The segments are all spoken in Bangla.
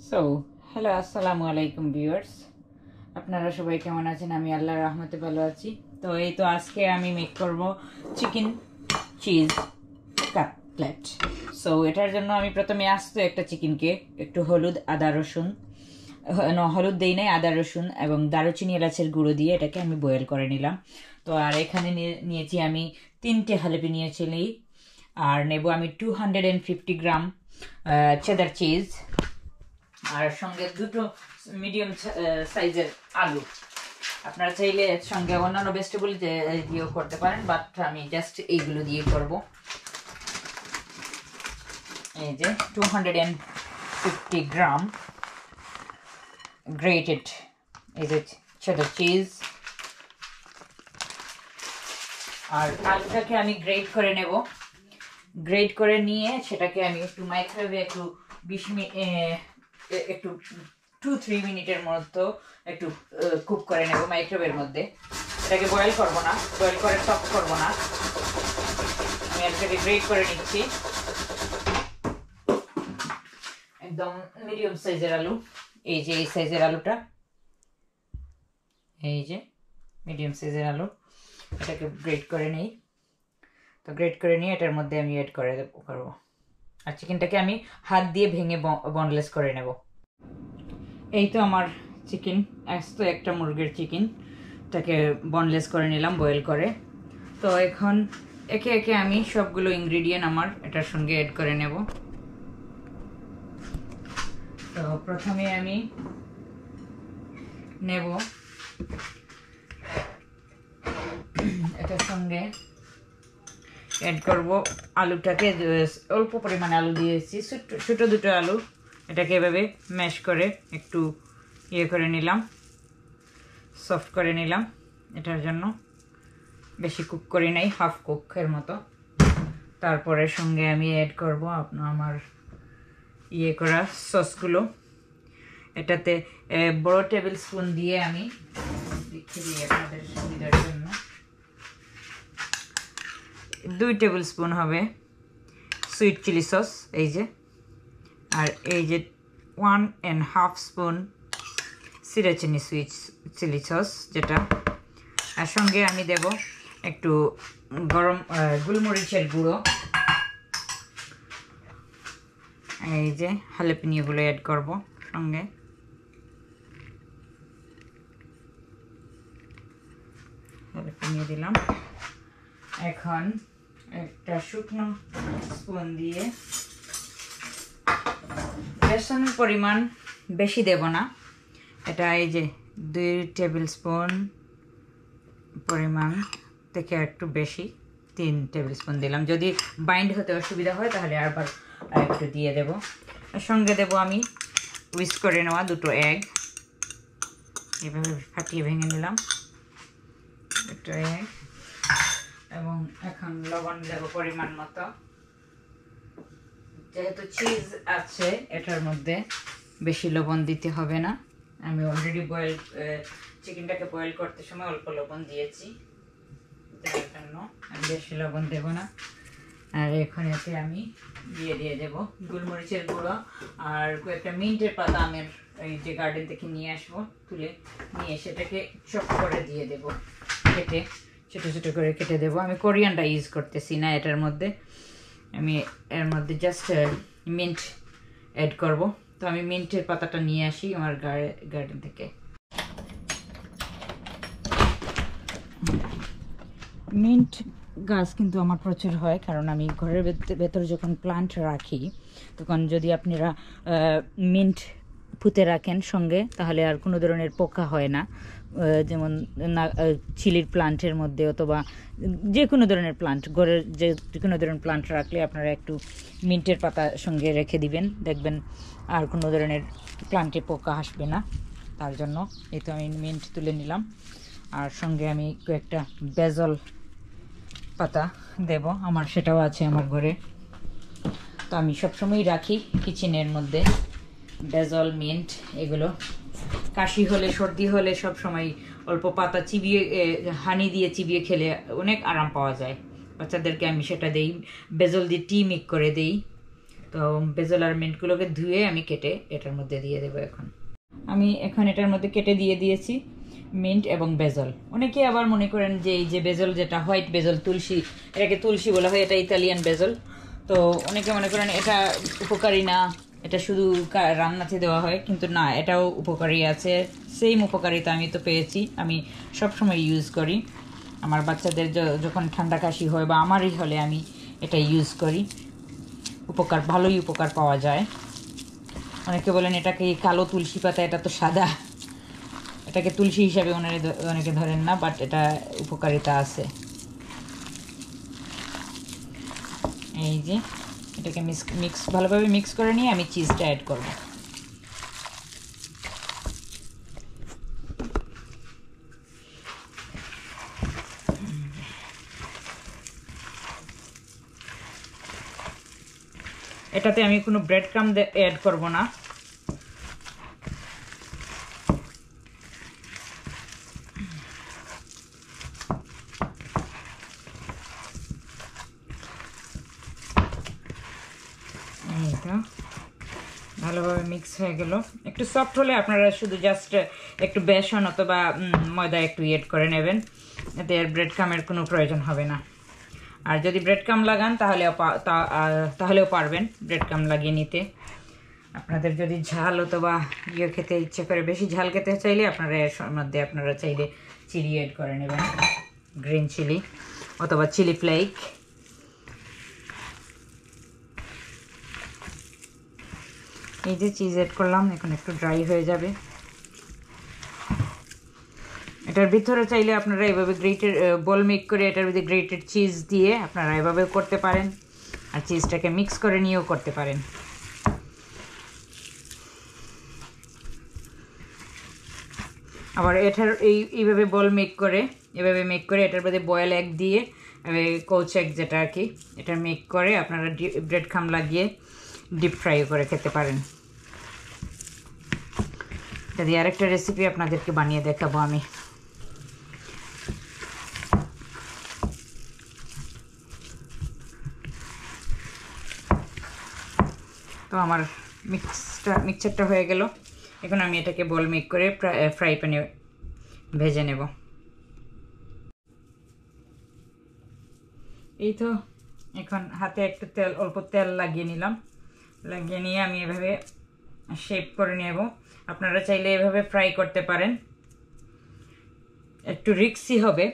সো হ্যালো, আসসালামু আলাইকুম ভিউয়ার্স। আপনারা সবাই কেমন আছেন? আমি আল্লাহর রহমতে ভালো আছি। তো এই তো আজকে আমি মেক করব চিকেন চিজ কাটলেট। সো এটার জন্য আমি প্রথমে আস্ত একটা চিকেনকে একটু হলুদ, আদা, রসুন, হলুদ দেই নাই, আদা, রসুন এবং দারুচিনি, এলাচের গুঁড়ো দিয়ে এটাকে আমি বয়েল করে নিলাম। তো আর এখানে নিয়েছি আমি 3টে হালেপিনিও চিলি, আর নেব আমি 250 গ্রাম চেদার চিজ, আর সঙ্গে দুটো মিডিয়াম সাইজের আলু। আপনারা চাইলে এর সঙ্গে অন্যান্য ভেজিটেবল দিয়েও করতে পারেন, বাট আমি জাস্ট এইগুলো দিয়ে করব। এই যে 250 গ্রাম গ্রেটেড এই যে চেডার চিজ, আর আলুটাকে আমি গ্রেট করে নেব। গ্রেট করে নিয়ে সেটাকে আমি একটু মাইক্রোওয়েভে একটু 20 মিনিট একটু 2-3 মিনিটের মতো একটু কুক করে নেব মাইক্রোওয়েভের মধ্যে। এটাকে বয়েল করব না, বয়েল করে সফট করব না। আমি এটাকে গ্রেট করে নিচ্ছি। একদম মিডিয়াম সাইজের আলু, এই যে এই সাইজের আলুটা, এই যে মিডিয়াম সাইজের আলু, এটাকে গ্রেট করে নেই। তো গ্রেট করে নিয়ে এটার মধ্যে আমি অ্যাড করে করবো। আর চিকেনটাকে আমি হাত দিয়ে ভেঙে বনলেস করে নেব। এই তো আমার চিকেন, তো একটা মুরগির চিকেনটাকে বনলেস করে নিলাম বয়েল করে। তো এখন একে একে আমি সবগুলো ইনগ্রিডিয়েন্ট আমার এটার সঙ্গে অ্যাড করে নেব। তো প্রথমে আমি নেব এটার সঙ্গে অ্যাড করব আলুটাকে, অল্প পরিমাণে আলু দিয়েছি, ছোটো দুটো আলু। এটাকে এভাবে ম্যাশ করে একটু ইয়ে করে নিলাম, সফট করে নিলাম। এটার জন্য বেশি কুক করি নাই, হাফ কুকের মতো। তারপরে সঙ্গে আমি অ্যাড করব আমার ইয়ে করা সসগুলো। এটাতে বড় টেবিল স্পুন দিয়ে আমি দেখিয়ে দিই আপনাদের সুবিধার জন্য, 2 টেবিল স্পুন হবে সুইট চিলি সস, এই যে। আর এই যে 1.5 স্পুন সিরাচিনি সুইট চিলি সস যেটা। আর সঙ্গে আমি দেব একটু গরম গোলমরিচের গুঁড়ো, এই যে হালেপিনিওগুলো অ্যাড করব সঙ্গে। হালেপিনিও দিলাম। এখন একটা শুকনো স্পুন দিয়ে, বেসনের পরিমাণ বেশি দেব না, এটা এই যে 2 টেবিল স্পুন পরিমাণ থেকে একটু বেশি, 3 টেবিল স্পুন দিলাম। যদি বাইন্ড হতে অসুবিধা হয় তাহলে আবার একটু দিয়ে দেব। সঙ্গে দেব আমি উইস্ক করে নেওয়া 2টো এগ, এভাবে ফাটিয়ে ভেঙে নিলাম 2টো এগ। এবং এখন লবণ দেব পরিমাণ মতো। যেহেতু চিজ আছে এটার মধ্যে বেশি লবণ দিতে হবে না। আমি অলরেডি চিকেনটাকে বয়েল করতে সময় অল্প লবণ দিয়েছি, যার জন্য আমি বেশি লবণ দেব না। আর এখন এতে আমি দিয়ে দেবো গোলমরিচের গুঁড়ো আর কয়েকটা মিন্টের পাতা, আমের এই যে গার্ডেন থেকে নিয়ে আসবো, তুলে নিয়ে সেটাকে চপ করে দিয়ে দেব, কেটে ছোটো ছোটো করে কেটে দেবো। আমি কোরিয়ানটা ইউজ করতেছি না এটার মধ্যে, আমি এর মধ্যে জাস্ট মিন্ট অ্যাড করব। তো আমি মিন্টের পাতাটা নিয়ে আসি আমার গার্ডেন থেকে। মিন্ট গাছ কিন্তু আমার প্রচুর হয়, কারণ আমি ঘরের ভেতরে যখন প্লান্ট রাখি তখন যদি আপনারা মিন্ট পুঁতে রাখেন সঙ্গে, তাহলে আর কোনো ধরনের পোকা হয় না। যেমন চিলির প্লান্টের মধ্যে অথবা যে কোনো ধরনের প্লান্ট, ঘরের যে কোনো ধরনের প্লান্ট রাখলে আপনারা একটু মিন্টের পাতা সঙ্গে রেখে দিবেন, দেখবেন আর কোনো ধরনের প্লান্টে পোকা আসবে না। তার জন্য এই তো আমি মিন্ট তুলে নিলাম। আর সঙ্গে আমি কয়েকটা বেজল পাতা দেব, আমার সেটাও আছে আমার ঘরে। তো আমি সবসময়ই রাখি কিচেনের মধ্যে বেজল, মিন্ট, এগুলো। কাশি হলে, সর্দি হলে সব সময় অল্প পাতা চিবিয়ে, হানি দিয়ে চিবিয়ে খেলে অনেক আরাম পাওয়া যায়। বাচ্চাদেরকে আমি সেটা দেই, বেজল দিয়ে টি মিক্স করে দেই। তো তো বেজল আর মিন্টগুলোকে ধুয়ে আমি কেটে এটার মধ্যে দিয়ে দেবো। আমি এখন এটার মধ্যে কেটে দিয়ে দিয়েছি মিন্ট এবং বেজল। অনেকে আবার মনে করেন যে এই যে বেজল, যেটা হোয়াইট বেজল, তুলসী, এটাকে তুলসী বলা হয়, এটা ইতালিয়ান বেজল। তো অনেকে মনে করেন এটা উপকারী না, এটা শুধু রান্নাতে দেওয়া হয়, কিন্তু না, এটাও উপকারী আছে। সেম উপকারিতা আমি তো পেয়েছি, আমি সবসময় ইউজ করি। আমার বাচ্চাদের যখন ঠান্ডা কাশি হয় বা আমারই হলে আমি এটা ইউজ করি। ভালোই উপকার পাওয়া যায়। অনেকে বলেন এটাকে কালো তুলসী পাতা, এটা তো সাদা, এটাকে তুলসী হিসাবে অনেকে ধরেন না, বাট এটা উপকারিতা আছে। এই যে এটাকে ভালোভাবে মিক্স করে নিয়ে আমি চিজটা অ্যাড করব। এটাতে আমি কোনো ব্রেড ক্রাম্ব অ্যাড করব না। ভালোভাবে মিক্স হয়ে গেল। একটু সফট হলে আপনারা শুধু জাস্ট একটু বেসন অথবা ময়দা একটু এড করে নেবেন, এতে আর ব্রেড ক্রাম্বের কোনো প্রয়োজন হবে না। আর যদি ব্রেড ক্রাম্ব লাগান তাহলেও পারবেন ব্রেড ক্রাম্ব লাগিয়ে নিতে। আপনাদের যদি ঝাল অথবা খেতে ইচ্ছে করে, বেশি ঝাল খেতে চাইলে আপনারা এর মধ্যে চাইলে চিলি এড করে নেবেন, গ্রিন চিলি অথবা চিলি ফ্লেক। এই যে চিজ এড করলাম, এখন একটু ড্রাই হয়ে যাবে। এটার ভিতরে চাইলে আপনারা এভাবে বল মেক করে এটার ভিতরে গ্রেটেড চিজ দিয়ে আপনারা এভাবেও করতে পারেন, আর চিজটাকে মিক্স করে নিয়েও করতে পারেন। আবার এটার এইভাবে বল মেক করে এটার মধ্যে বয়েল এগ দিয়ে, কোচ এগ যেটা আর কি, এটা মেক করে আপনারা ব্রেড ক্রাম্ব লাগিয়ে ডিপ ফ্রাই করে খেতে পারেন। এটা দিয়ে আরেকটা রেসিপি আপনাদেরকে বানিয়ে দেখাবো আমি। তো আমার মিক্সচারটা হয়ে গেল। এখন আমি এটাকে বল মেক করে ফ্রাই প্যানে ভেজে নেব। এই তো এখন হাতে একটু অল্প তেল লাগিয়ে নিলাম। লাগিয়ে নিয়ে আমি এভাবে শেপ করে নেব। আপনারা চাইলে এভাবে ফ্রাই করতে পারেন। একটু রিস্কি হবে,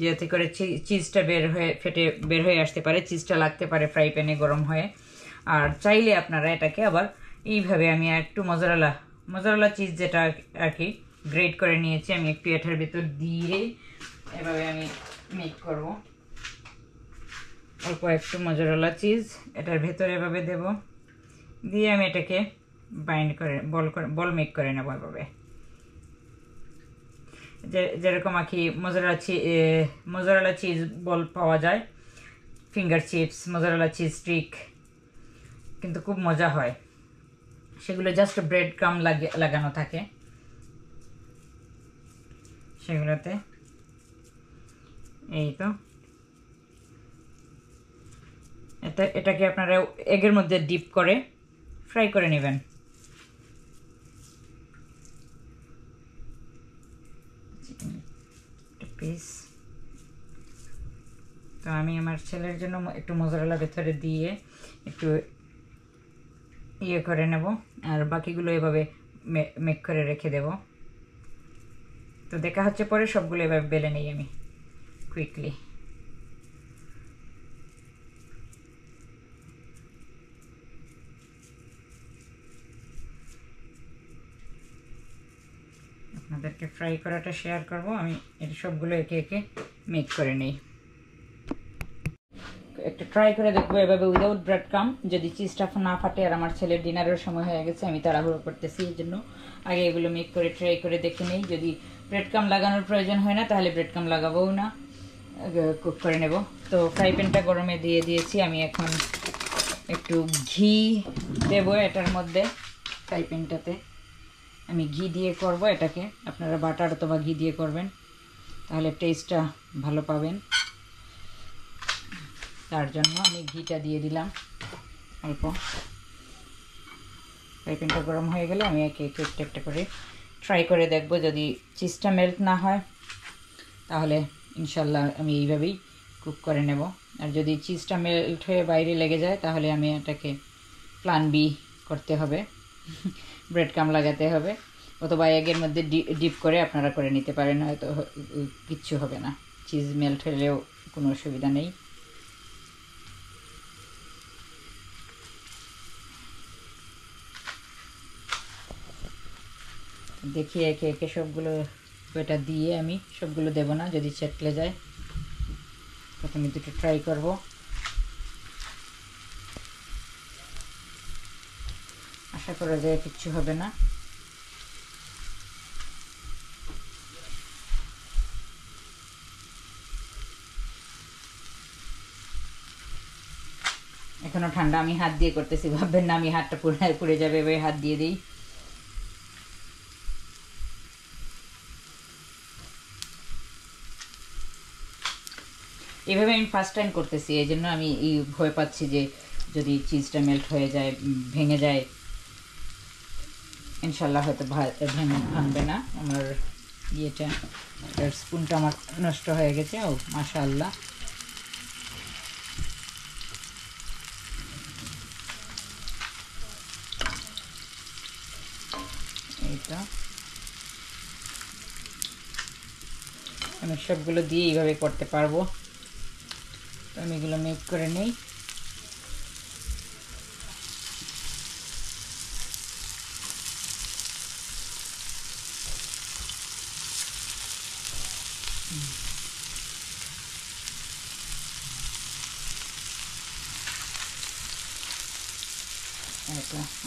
যাতে করে চিজটা বের হয়ে আসতে পারে, চিজটা লাগতে পারে ফ্রাই প্যানে গরম হয়ে। আর চাইলে আপনারা এটাকে আবার এইভাবে, আমি একটু মোজারেলা চিজ যেটা আর কি গ্রেট করে নিয়েছি, আমি একটু এটার ভিতর দিয়ে এভাবে আমি মেক করব। অল্প একটু মোজারেলা চিজ এটার ভেতরে এভাবে দেব, দিয়ে আমি এটাকে বল মেক করে নেব এভাবে। যেরকম আর কি মোজারেলা চিজ বল পাওয়া যায়, finger chips, mozzarella cheese stick, কিন্তু খুব মজা হয়। সেগুলো জাস্ট ব্রেড ক্রাম্ব লাগানো থাকে সেগুলোতে। এই তো এটাকে আপনারা এগের মধ্যে ডিপ করে ফ্রাই করে নেবেন। পিস তো আমি আমার ছেলের জন্য একটু মোজারেলা ভেতরে দিয়ে একটু করে নেব, আর বাকিগুলো এভাবে মেক করে রেখে দেব। তো দেখা হচ্ছে পরে, সবগুলো এভাবে বেলে নেই আমি কুইকলি। আপনাদেরকে ফ্রাই করাটা শেয়ার করব। আমি এটা সবগুলো একে একে মেক করে নেই। একটু ট্রাই করে দেখবো এভাবে উইদাউট ব্রেড ক্রাম্ব, যদি চিজটা না ফাটে। আর আমার ছেলের ডিনারের সময় হয়ে গেছে, আমি তাড়াহুড়ো করতেছি, এই জন্য আগে এগুলো মেক করে ট্রাই করে দেখে নেই। যদি ব্রেড ক্রাম্ব লাগানোর প্রয়োজন হয় না, তাহলে ব্রেড ক্রাম্ব লাগাবোও না, কুক করে নেব। তো ফ্রাই প্যানটা গরমে দিয়ে দিয়েছি। আমি এখন একটু ঘি দেবো এটার মধ্যে। ফ্রাই প্যানটাতে আমি ঘি দিয়ে করব এটাকে। আপনারা বাটার অথবা ঘি দিয়ে করবেন, তাহলে টেস্টটা ভালো পাবেন। তার জন্য আমি ঘিটা দিয়ে দিলাম অল্প। ফ্রাই প্যানটা গরম হয়ে গেলে আমি একে একে একটা একটা করে ট্রাই করে দেখব। যদি চিজটা মেল্ট না হয় তাহলে ইনশাল্লাহ আমি এইভাবেই কুক করে নেব। আর যদি চিজটা মেল্ট হয়ে বাইরে লেগে যায় তাহলে আমি এটাকে প্ল্যান বি করতে হবে, ব্রেড কাম লাগাতে হবে, অথবা এগের মধ্যে ডিপ করে আপনারা করে নিতে পারেন, হয়তো কিচ্ছু হবে না, চিজ মেল্ট হলেও কোনো অসুবিধা নেই। দেখি একে একে সবগুলো এটা দিয়ে আমি সবগুলো দেব না, যদি চেটলে যায়। প্রথমে দুটো ট্রাই করব। আশা করা যায় কিচ্ছু হবে না। এখনো ঠান্ডা, আমি হাত দিয়ে করতেছি, ভাববেন না আমি হাতটা পুড়ে যাবে, এবার হাত দিয়ে দিই। এভাবে আমি ফার্স্ট টাইম করতেছি, এই জন্য আমি এই ভয় পাচ্ছি যে যদি চিজটা মেল্ট হয়ে যায়, ভেঙে যায়। ইনশাল্লাহ হয়তো ভাঙবে না। আমার ইয়েটা, স্পুনটা আমার নষ্ট হয়ে গেছে। ও মাশাআল্লাহ, এইটা আমি সবগুলো দিয়ে এইভাবে করতে পারবো। তো আমি এগুলো মেক করে নিই।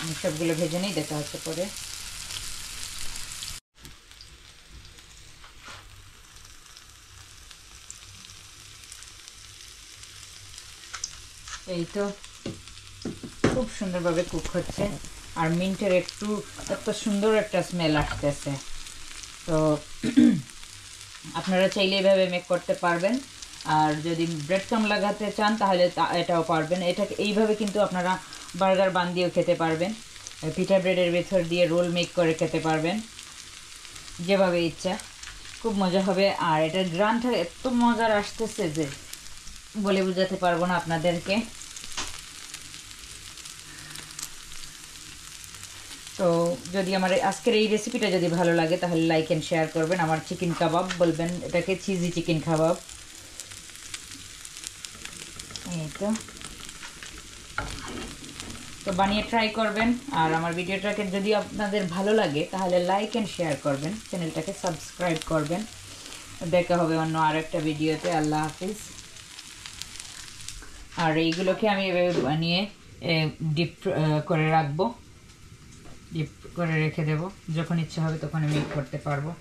আমি সবগুলো ভেজে নিই, দেখা হচ্ছে পরে। এই তো খুব সুন্দরভাবে কুক হচ্ছে, আর মিন্টের এত সুন্দর একটা স্মেল আসতেছে। তো আপনারা চাইলে এইভাবে মেক করতে পারবেন। আর যদি ব্রেড কাম লাগাতে চান তাহলে এটাও পারবেন। এটাকে এইভাবে কিন্তু আপনারা বার্গার বান দিয়েও খেতে পারবেন, পিঠা ব্রেডের ভেতর দিয়ে রোল মেক করে খেতে পারবেন, যেভাবে ইচ্ছা। খুব মজা হবে। আর এটার গ্রানটা এত মজার আসতেছে যে বলে বোঝাতে পারবো না আপনাদেরকে। তো যদি আমার আজকের এই রেসিপিটা যদি ভালো লাগে তাহলে লাইক অ্যান্ড শেয়ার করবেন। আমার চিকেন কাবাব বলবেন এটাকে, চিজি চিকেন কাবাব। এই তো বানিয়ে ট্রাই করবেন। আর আমার ভিডিওটাকে যদি আপনাদের ভালো লাগে তাহলে লাইক অ্যান্ড শেয়ার করবেন, চ্যানেলটাকে সাবস্ক্রাইব করবেন। দেখা হবে অন্য আরেকটা ভিডিওতে। আল্লাহ হাফিজ। আর এইগুলোকে আমি এভাবে বানিয়ে ডিপ করে রাখবো, ডিপ করে রেখে দেবো, যখন ইচ্ছা হবে তখন আমি করতে পারবো।